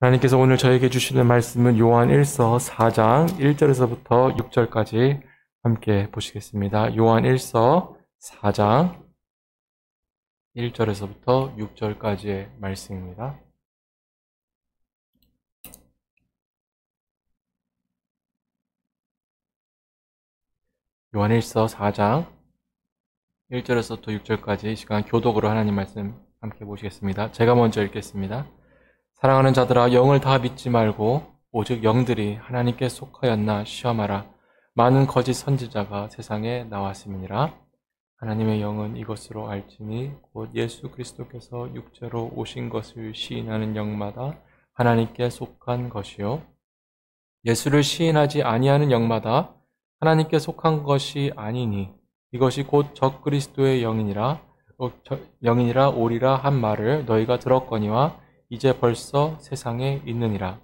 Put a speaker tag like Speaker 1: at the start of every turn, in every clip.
Speaker 1: 하나님께서 오늘 저에게 주시는 말씀은 요한 1서 4장 1절에서부터 6절까지 함께 보시겠습니다. 요한 1서 4장 1절에서부터 6절까지의 말씀입니다. 요한 1서 4장 1절에서부터 6절까지 이 시간 교독으로 하나님 말씀 함께 보시겠습니다. 제가 먼저 읽겠습니다. 사랑하는 자들아, 영을 다 믿지 말고 오직 영들이 하나님께 속하였나 시험하라. 많은 거짓 선지자가 세상에 나왔음이니라. 하나님의 영은 이것으로 알지니 곧 예수 그리스도께서 육체로 오신 것을 시인하는 영마다 하나님께 속한 것이요, 예수를 시인하지 아니하는 영마다 하나님께 속한 것이 아니니 이것이 곧 적그리스도의 영이니라 오리라 한 말을 너희가 들었거니와 이제 벌써 세상에 있느니라.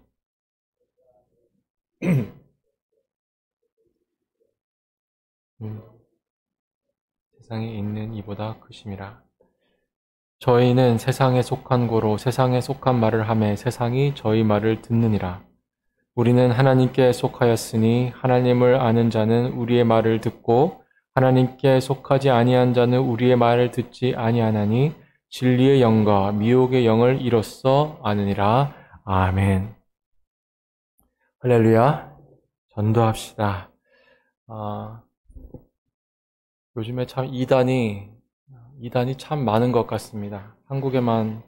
Speaker 1: 세상에 있는 이보다 크심이라. 저희는 세상에 속한 고로 세상에 속한 말을 하매 세상이 저희 말을 듣느니라. 우리는 하나님께 속하였으니 하나님을 아는 자는 우리의 말을 듣고 하나님께 속하지 아니한 자는 우리의 말을 듣지 아니하나니 진리의 영과 미혹의 영을 이로써 아느니라. 아멘. 할렐루야. 전도합시다. 요즘에 참 이단이 참 많은 것 같습니다. 한국에만도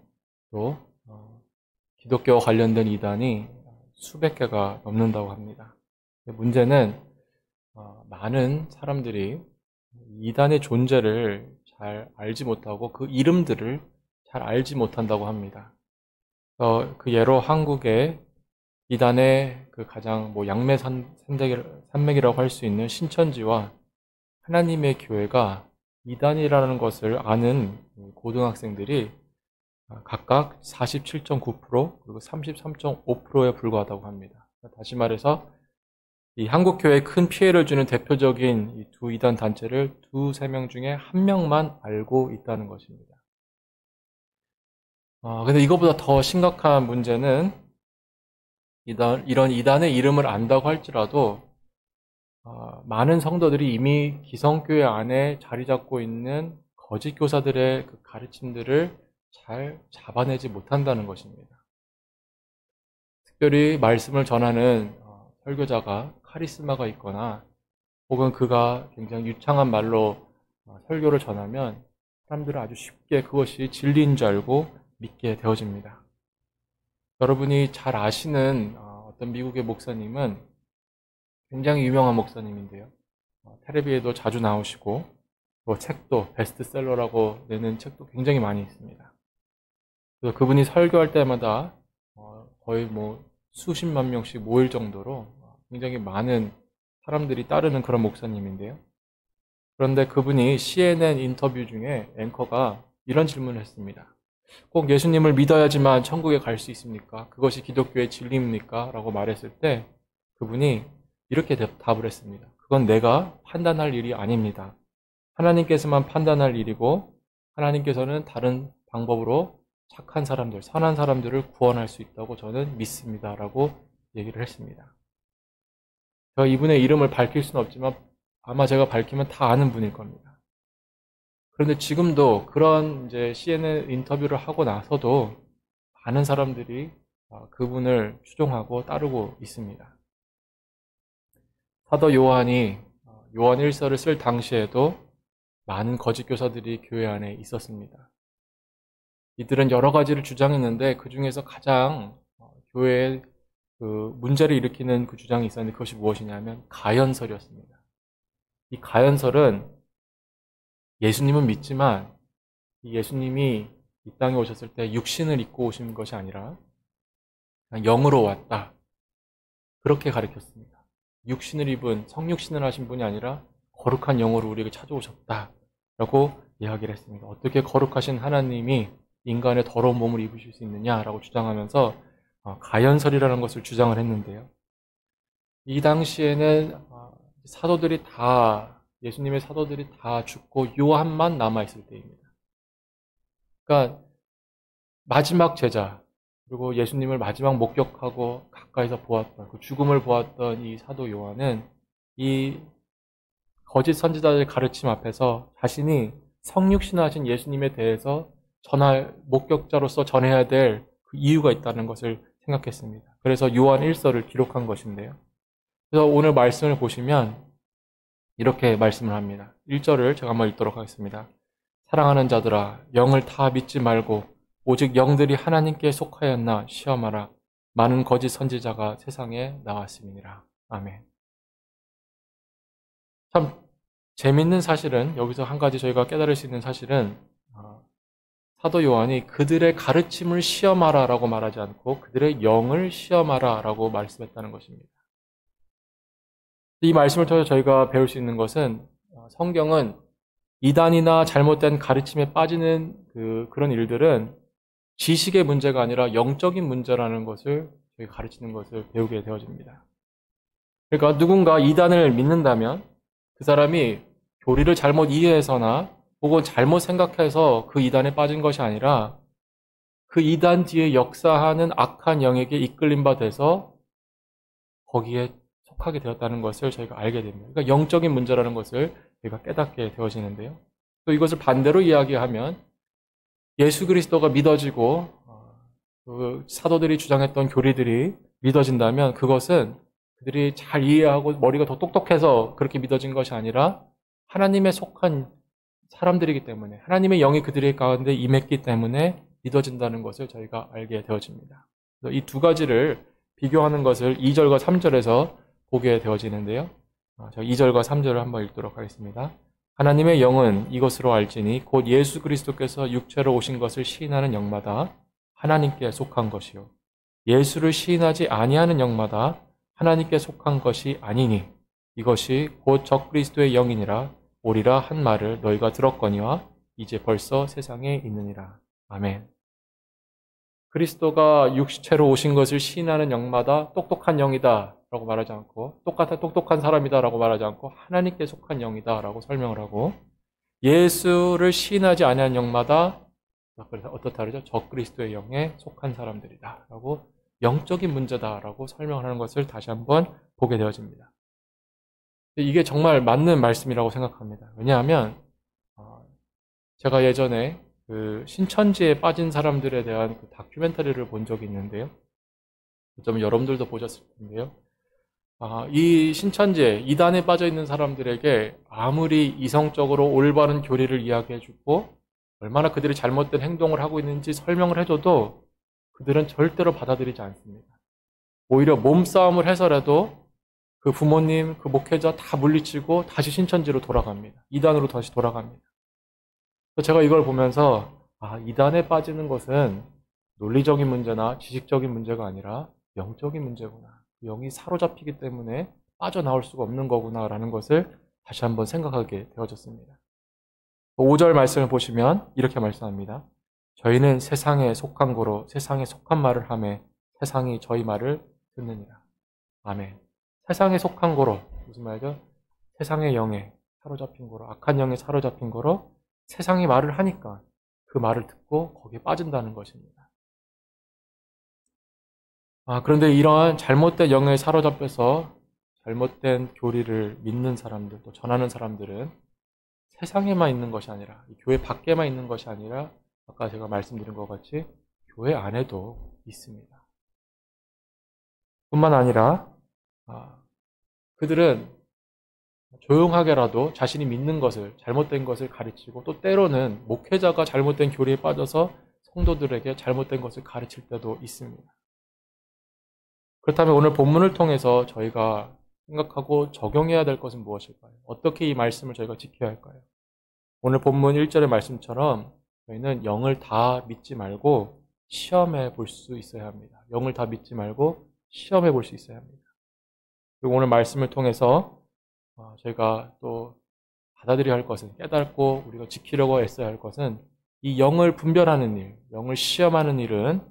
Speaker 1: 기독교와 관련된 이단이 수백 개가 넘는다고 합니다. 문제는 많은 사람들이 이단의 존재를 잘 알지 못하고 그 이름들을 잘 알지 못한다고 합니다. 그 예로 한국의 이단의 그 가장 산맥이라고 할 수 있는 신천지와 하나님의 교회가 이단이라는 것을 아는 고등학생들이 각각 47.9% 그리고 33.5%에 불과하다고 합니다. 다시 말해서 이 한국교회에 큰 피해를 주는 대표적인 이 두 이단 단체를 두세 명 중에 한 명만 알고 있다는 것입니다. 근데 이거보다 더 심각한 문제는 이런 이단의 이름을 안다고 할지라도 많은 성도들이 이미 기성교회 안에 자리 잡고 있는 거짓 교사들의 그 가르침들을 잘 잡아내지 못한다는 것입니다. 특별히 말씀을 전하는 설교자가 카리스마가 있거나 혹은 그가 굉장히 유창한 말로 설교를 전하면 사람들은 아주 쉽게 그것이 진리인 줄 알고 믿게 되어집니다. 여러분이 잘 아시는 어떤 미국의 목사님은 굉장히 유명한 목사님인데요. 텔레비에도 자주 나오시고 또 책도 베스트셀러라고 내는 책도 굉장히 많이 있습니다. 그래서 그분이 설교할 때마다 거의 수십만 명씩 모일 정도로 굉장히 많은 사람들이 따르는 그런 목사님인데요. 그런데 그분이 CNN 인터뷰 중에 앵커가 이런 질문을 했습니다. 꼭 예수님을 믿어야지만 천국에 갈 수 있습니까? 그것이 기독교의 진리입니까? 라고 말했을 때 그분이 이렇게 답을 했습니다. 그건 내가 판단할 일이 아닙니다. 하나님께서만 판단할 일이고 하나님께서는 다른 방법으로 착한 사람들, 선한 사람들을 구원할 수 있다고 저는 믿습니다. 라고 얘기를 했습니다. 제가 이분의 이름을 밝힐 수는 없지만 아마 제가 밝히면 다 아는 분일 겁니다. 그런데 지금도 그런 이제 CNN 인터뷰를 하고 나서도 많은 사람들이 그분을 추종하고 따르고 있습니다. 사도 요한이 요한 1서를 쓸 당시에도 많은 거짓 교사들이 교회 안에 있었습니다. 이들은 여러 가지를 주장했는데 그 중에서 가장 교회에 그 문제를 일으키는 그 주장이 있었는데 그것이 무엇이냐면 가연설이었습니다. 이 가연설은 예수님은 믿지만 예수님이 이 땅에 오셨을 때 육신을 입고 오신 것이 아니라 그냥 영으로 왔다. 그렇게 가르쳤습니다. 육신을 입은 성육신을 하신 분이 아니라 거룩한 영으로 우리에게 찾아오셨다. 라고 이야기를 했습니다. 어떻게 거룩하신 하나님이 인간의 더러운 몸을 입으실 수 있느냐라고 주장하면서 가연설이라는 것을 주장을 했는데요. 이 당시에는 예수님의 사도들이 다 죽고 요한만 남아있을 때입니다. 그러니까 마지막 제자, 그리고 예수님을 마지막 목격하고 가까이서 보았던, 그 죽음을 보았던 이 사도 요한은 이 거짓 선지자들의 가르침 앞에서 자신이 성육신하신 예수님에 대해서 목격자로서 전해야 될 그 이유가 있다는 것을 생각했습니다. 그래서 요한 1서를 기록한 것인데요. 그래서 오늘 말씀을 보시면 이렇게 말씀을 합니다. 1절을 제가 한번 읽도록 하겠습니다. 사랑하는 자들아, 영을 다 믿지 말고 오직 영들이 하나님께 속하였나 시험하라. 많은 거짓 선지자가 세상에 나왔음이니라. 아멘. 참 재밌는 사실은, 여기서 한 가지 저희가 깨달을 수 있는 사실은, 사도 요한이 그들의 가르침을 시험하라 라고 말하지 않고 그들의 영을 시험하라 라고 말씀했다는 것입니다. 이 말씀을 통해서 저희가 배울 수 있는 것은, 성경은 이단이나 잘못된 가르침에 빠지는 그런 일들은 지식의 문제가 아니라 영적인 문제라는 것을 저희가 가르치는 것을 배우게 되어집니다. 그러니까 누군가 이단을 믿는다면 그 사람이 교리를 잘못 이해해서나 혹은 잘못 생각해서 그 이단에 빠진 것이 아니라 그 이단 뒤에 역사하는 악한 영에게 이끌림 바 돼서 거기에 속하게 되었다는 것을 저희가 알게 됩니다. 그러니까 영적인 문제라는 것을 저희가 깨닫게 되어지는데요. 또 이것을 반대로 이야기하면 예수 그리스도가 믿어지고 그 사도들이 주장했던 교리들이 믿어진다면 그것은 그들이 잘 이해하고 머리가 더 똑똑해서 그렇게 믿어진 것이 아니라 하나님에 속한 사람들이기 때문에, 하나님의 영이 그들의 가운데 임했기 때문에 믿어진다는 것을 저희가 알게 되어집니다. 이 두 가지를 비교하는 것을 2절과 3절에서 보게 되어지는데요. 제가 2절과 3절을 한번 읽도록 하겠습니다. 하나님의 영은 이것으로 알지니 곧 예수 그리스도께서 육체로 오신 것을 시인하는 영마다 하나님께 속한 것이요 예수를 시인하지 아니하는 영마다 하나님께 속한 것이 아니니 이것이 곧 적그리스도의 영이니라 오리라 한 말을 너희가 들었거니와 이제 벌써 세상에 있느니라. 아멘. 그리스도가 육체로 오신 것을 시인하는 영마다 똑똑한 영이다 라고 말하지 않고 똑똑한 사람이다 라고 말하지 않고 하나님께 속한 영이다 라고 설명을 하고, 예수를 시인하지 아니한 영마다 어떻다 그러죠? 적그리스도의 영에 속한 사람들이다 라고, 영적인 문제다 라고 설명을 하는 것을 다시 한번 보게 되어집니다. 이게 정말 맞는 말씀이라고 생각합니다. 왜냐하면 제가 예전에 그 신천지에 빠진 사람들에 대한 그 다큐멘터리를 본 적이 있는데요. 좀 여러분들도 보셨을 텐데요. 이 신천지에 이단에 빠져 있는 사람들에게 아무리 이성적으로 올바른 교리를 이야기해주고 얼마나 그들이 잘못된 행동을 하고 있는지 설명을 해줘도 그들은 절대로 받아들이지 않습니다. 오히려 몸싸움을 해서라도 그 부모님, 그 목회자 다 물리치고 다시 신천지로 돌아갑니다. 이단으로 다시 돌아갑니다. 제가 이걸 보면서 이단에 빠지는 것은 논리적인 문제나 지식적인 문제가 아니라 영적인 문제구나. 영이 사로잡히기 때문에 빠져나올 수가 없는 거구나 라는 것을 다시 한번 생각하게 되어졌습니다. 5절 말씀을 보시면 이렇게 말씀합니다. 저희는 세상에 속한 고로 세상에 속한 말을 하매 세상이 저희 말을 듣느니라. 아멘. 세상에 속한 거로, 무슨 말이죠? 세상의 영에 사로잡힌 거로, 악한 영에 사로잡힌 거로 세상이 말을 하니까 그 말을 듣고 거기에 빠진다는 것입니다. 그런데 이러한 잘못된 영에 사로잡혀서 잘못된 교리를 믿는 사람들, 또 전하는 사람들은 세상에만 있는 것이 아니라, 교회 밖에만 있는 것이 아니라 아까 제가 말씀드린 것 같이 교회 안에도 있습니다. 뿐만 아니라 그들은 조용하게라도 자신이 믿는 것을, 잘못된 것을 가르치고, 또 때로는 목회자가 잘못된 교리에 빠져서 성도들에게 잘못된 것을 가르칠 때도 있습니다. 그렇다면 오늘 본문을 통해서 저희가 생각하고 적용해야 될 것은 무엇일까요? 어떻게 이 말씀을 저희가 지켜야 할까요? 오늘 본문 1절의 말씀처럼 저희는 영을 다 믿지 말고 시험해 볼 수 있어야 합니다. 영을 다 믿지 말고 시험해 볼 수 있어야 합니다. 그리고 오늘 말씀을 통해서 저희가 또 받아들여야 할 것은, 깨닫고 우리가 지키려고 애써야 할 것은, 이 영을 분별하는 일, 영을 시험하는 일은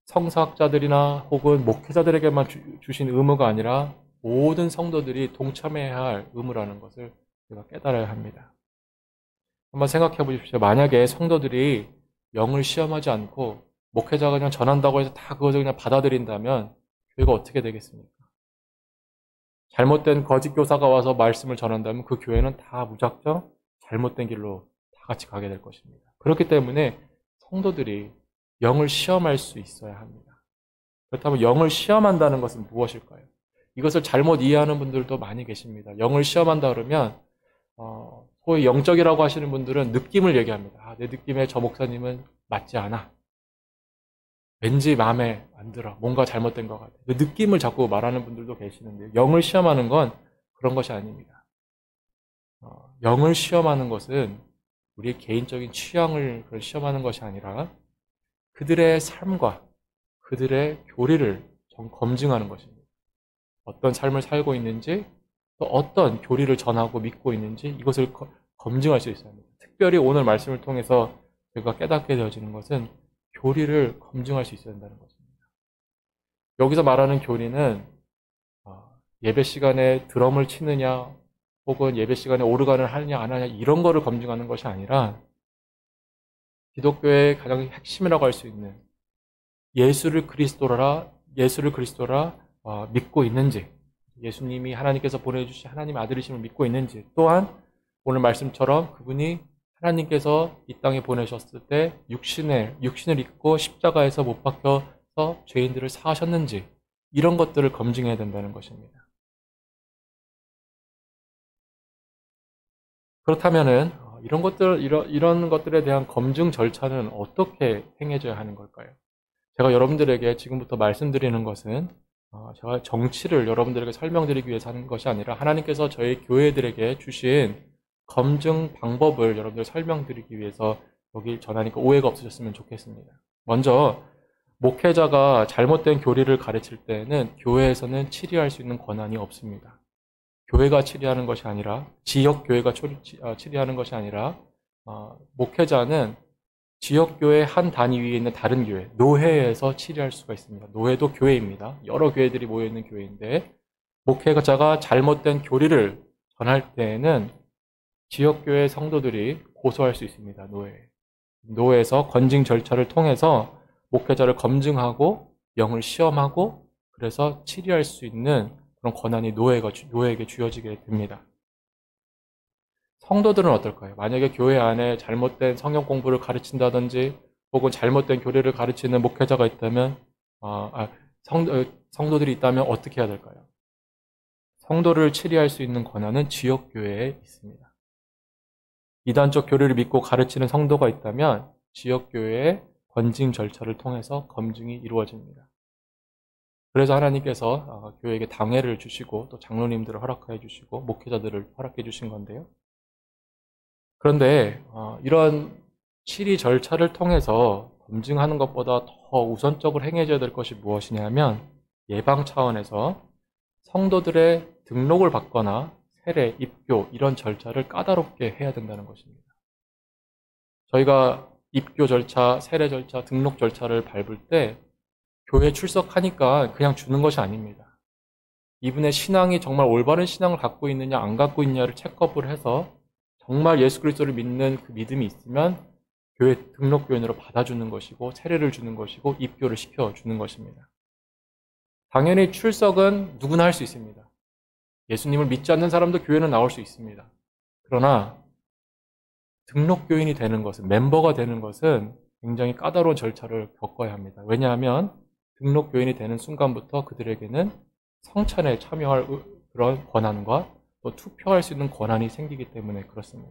Speaker 1: 성사학자들이나 혹은 목회자들에게만 주신 의무가 아니라 모든 성도들이 동참해야 할 의무라는 것을 우리가 깨달아야 합니다. 한번 생각해 보십시오. 만약에 성도들이 영을 시험하지 않고 목회자가 그냥 전한다고 해서 다 그것을 그냥 받아들인다면 교회가 어떻게 되겠습니까? 잘못된 거짓 교사가 와서 말씀을 전한다면 그 교회는 다 무작정 잘못된 길로 다 같이 가게 될 것입니다. 그렇기 때문에 성도들이 영을 시험할 수 있어야 합니다. 그렇다면 영을 시험한다는 것은 무엇일까요? 이것을 잘못 이해하는 분들도 많이 계십니다. 영을 시험한다 그러면 소위 영적이라고 하시는 분들은 느낌을 얘기합니다. 내 느낌에 저 목사님은 맞지 않아. 왠지 마음에 안 들어. 뭔가 잘못된 것 같아. 그 느낌을 자꾸 말하는 분들도 계시는데 영을 시험하는 건 그런 것이 아닙니다. 영을 시험하는 것은 우리의 개인적인 취향을 시험하는 것이 아니라 그들의 삶과 그들의 교리를 검증하는 것입니다. 어떤 삶을 살고 있는지 또 어떤 교리를 전하고 믿고 있는지 이것을 검증할 수 있어야 합니다. 특별히 오늘 말씀을 통해서 제가 깨닫게 되어지는 것은 교리를 검증할 수 있어야 한다는 것입니다. 여기서 말하는 교리는 예배 시간에 드럼을 치느냐 혹은 예배 시간에 오르간을 하느냐 안 하느냐 이런 거를 검증하는 것이 아니라 기독교의 가장 핵심이라고 할 수 있는 예수를 그리스도라 믿고 있는지, 예수님이 하나님께서 보내주신 하나님의 아들이심을 믿고 있는지, 또한 오늘 말씀처럼 그분이 하나님께서 이 땅에 보내셨을 때 육신을 입고 십자가에서 못 박혀서 죄인들을 사하셨는지 이런 것들을 검증해야 된다는 것입니다. 그렇다면은 이런 것들에 대한 검증 절차는 어떻게 행해져야 하는 걸까요? 제가 여러분들에게 지금부터 말씀드리는 것은 제가 정치를 여러분들에게 설명드리기 위해서 하는 것이 아니라 하나님께서 저희 교회들에게 주신 검증 방법을 여러분들 설명드리기 위해서 여기 전하니까 오해가 없으셨으면 좋겠습니다. 먼저 목회자가 잘못된 교리를 가르칠 때는 교회에서는 치리할 수 있는 권한이 없습니다. 교회가 치리하는 것이 아니라 지역교회가 치리하는 것이 아니라 목회자는 지역교회 한 단위 위에 있는 다른 교회, 노회에서 치리할 수가 있습니다. 노회도 교회입니다. 여러 교회들이 모여있는 교회인데 목회자가 잘못된 교리를 전할 때에는 지역교회 성도들이 고소할 수 있습니다. 노회에서 건징 절차를 통해서 목회자를 검증하고 영을 시험하고 그래서 치리할 수 있는 그런 권한이 노회에게 주어지게 됩니다. 성도들은 어떨까요? 만약에 교회 안에 잘못된 성경 공부를 가르친다든지 혹은 잘못된 교리를 가르치는 목회자가 있다면 성도들이 있다면 어떻게 해야 될까요? 성도를 치리할 수 있는 권한은 지역교회에 있습니다. 이단적 교리를 믿고 가르치는 성도가 있다면 지역교회의 건징 절차를 통해서 검증이 이루어집니다. 그래서 하나님께서 교회에게 당회를 주시고 또 장로님들을 허락해 주시고 목회자들을 허락해 주신 건데요. 그런데 이런 치리 절차를 통해서 검증하는 것보다 더 우선적으로 행해져야 될 것이 무엇이냐면 예방 차원에서 성도들의 등록을 받거나 세례, 입교 이런 절차를 까다롭게 해야 된다는 것입니다. 저희가 입교 절차, 세례 절차, 등록 절차를 밟을 때 교회에 출석하니까 그냥 주는 것이 아닙니다. 이분의 신앙이 정말 올바른 신앙을 갖고 있느냐 안 갖고 있느냐를 체크업을 해서 정말 예수 그리스도를 믿는 그 믿음이 있으면 교회 등록교인으로 받아주는 것이고 세례를 주는 것이고 입교를 시켜주는 것입니다. 당연히 출석은 누구나 할 수 있습니다. 예수님을 믿지 않는 사람도 교회는 나올 수 있습니다. 그러나 등록교인이 되는 것은, 멤버가 되는 것은 굉장히 까다로운 절차를 겪어야 합니다. 왜냐하면 등록교인이 되는 순간부터 그들에게는 성찬에 참여할 그런 권한과 또 투표할 수 있는 권한이 생기기 때문에 그렇습니다.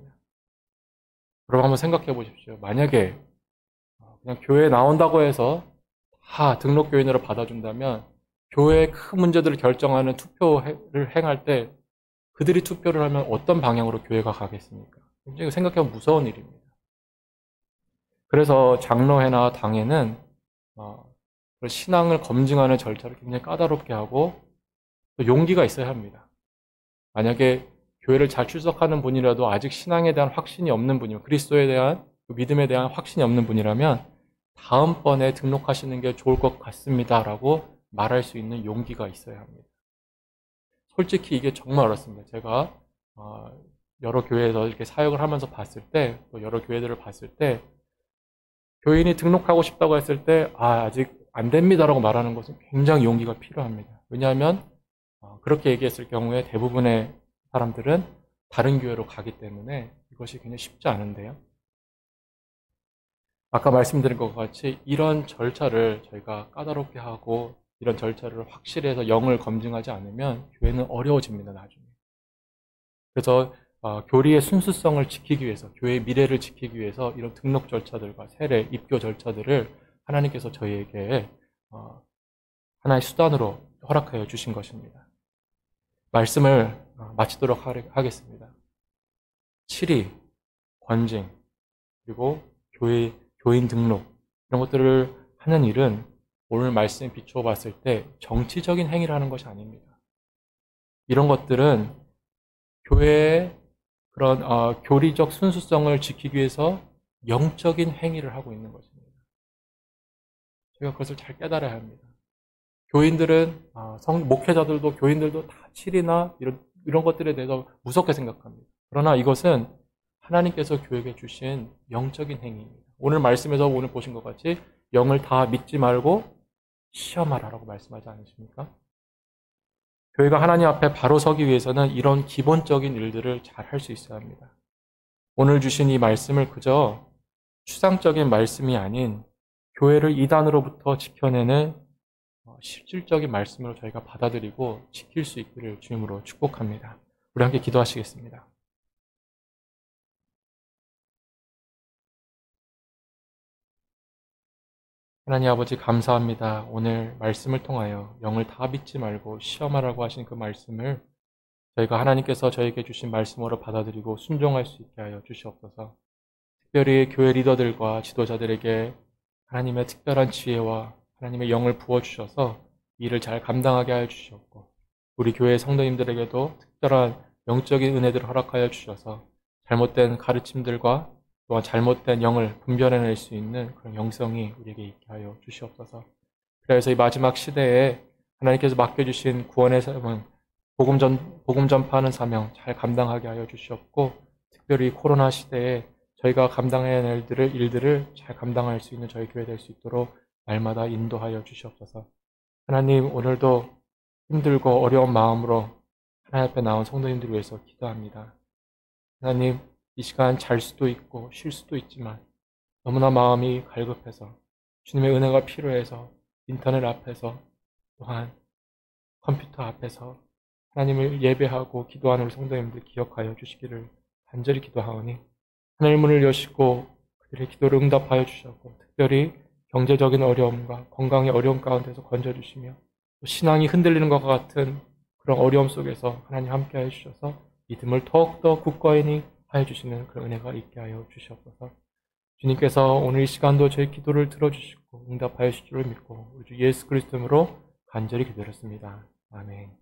Speaker 1: 여러분 한번 생각해 보십시오. 만약에 그냥 교회에 나온다고 해서 다 등록교인으로 받아준다면 교회의 큰 문제들을 결정하는 투표를 행할 때 그들이 투표를 하면 어떤 방향으로 교회가 가겠습니까? 굉장히 생각해보면 무서운 일입니다. 그래서 장로회나 당회는 신앙을 검증하는 절차를 굉장히 까다롭게 하고 또 용기가 있어야 합니다. 만약에 교회를 잘 출석하는 분이라도 아직 신앙에 대한 확신이 없는 분이면 그리스도에 대한 믿음에 대한 확신이 없는 분이라면 다음번에 등록하시는 게 좋을 것 같습니다 라고 말할 수 있는 용기가 있어야 합니다. 솔직히 이게 정말 어렵습니다. 제가 여러 교회에서 이렇게 사역을 하면서 봤을 때 또 여러 교회들을 봤을 때 교인이 등록하고 싶다고 했을 때 아직 안 됩니다라고 말하는 것은 굉장히 용기가 필요합니다. 왜냐하면 그렇게 얘기했을 경우에 대부분의 사람들은 다른 교회로 가기 때문에 이것이 굉장히 쉽지 않은데요. 아까 말씀드린 것과 같이 이런 절차를 저희가 까다롭게 하고 이런 절차를 확실히 해서 영을 검증하지 않으면 교회는 어려워집니다, 나중에. 그래서 교리의 순수성을 지키기 위해서, 교회의 미래를 지키기 위해서 이런 등록 절차들과 세례, 입교 절차들을 하나님께서 저희에게 하나의 수단으로 허락하여 주신 것입니다. 말씀을 마치도록 하겠습니다. 칠의, 권징, 그리고 교인 등록, 이런 것들을 하는 일은 오늘 말씀에 비추어 봤을 때 정치적인 행위를 하는 것이 아닙니다. 이런 것들은 교회의 그런 교리적 순수성을 지키기 위해서 영적인 행위를 하고 있는 것입니다. 저희가 그것을 잘 깨달아야 합니다. 교인들은 목회자들도 교인들도 다 칠이나 이런 것들에 대해서 무섭게 생각합니다. 그러나 이것은 하나님께서 교회에 주신 영적인 행위입니다. 오늘 말씀에서 오늘 보신 것 같이 영을 다 믿지 말고 시험하라라고 말씀하지 않으십니까? 교회가 하나님 앞에 바로 서기 위해서는 이런 기본적인 일들을 잘 할 수 있어야 합니다. 오늘 주신 이 말씀을 그저 추상적인 말씀이 아닌 교회를 이단으로부터 지켜내는 실질적인 말씀으로 저희가 받아들이고 지킬 수 있기를 주님으로 축복합니다. 우리 함께 기도하시겠습니다. 하나님 아버지 감사합니다. 오늘 말씀을 통하여 영을 다 믿지 말고 시험하라고 하신 그 말씀을 저희가 하나님께서 저에게 주신 말씀으로 받아들이고 순종할 수 있게 하여 주시옵소서. 특별히 교회 리더들과 지도자들에게 하나님의 특별한 지혜와 하나님의 영을 부어주셔서 일을 잘 감당하게 하여 주시옵고, 우리 교회 성도님들에게도 특별한 영적인 은혜들을 허락하여 주셔서 잘못된 가르침들과 또한 잘못된 영을 분별해낼 수 있는 그런 영성이 우리에게 있게 하여 주시옵소서. 그래서 이 마지막 시대에 하나님께서 맡겨주신 구원의 사명, 복음 전파하는 사명 잘 감당하게 하여 주시옵고, 특별히 코로나 시대에 저희가 감당해야 할 일들을 잘 감당할 수 있는 저희 교회 될 수 있도록 날마다 인도하여 주시옵소서. 하나님, 오늘도 힘들고 어려운 마음으로 하나님 앞에 나온 성도님들을 위해서 기도합니다. 하나님, 이 시간 잘 수도 있고 쉴 수도 있지만 너무나 마음이 갈급해서 주님의 은혜가 필요해서 인터넷 앞에서 또한 컴퓨터 앞에서 하나님을 예배하고 기도하는 우리 성도님들 기억하여 주시기를 간절히 기도하오니 하늘 문을 여시고 그들의 기도를 응답하여 주셨고, 특별히 경제적인 어려움과 건강의 어려움 가운데서 건져주시며 또 신앙이 흔들리는 것과 같은 그런 어려움 속에서 하나님 함께 하여 주셔서 믿음을 더욱더 굳건히 하여 주시는 그런 은혜가 있게 하여 주시옵소서. 주님께서 오늘 이 시간도 저희 기도를 들어주시고 응답하여 주실 줄 믿고 우리 주 예수 그리스도 이름으로 간절히 기도했습니다. 아멘.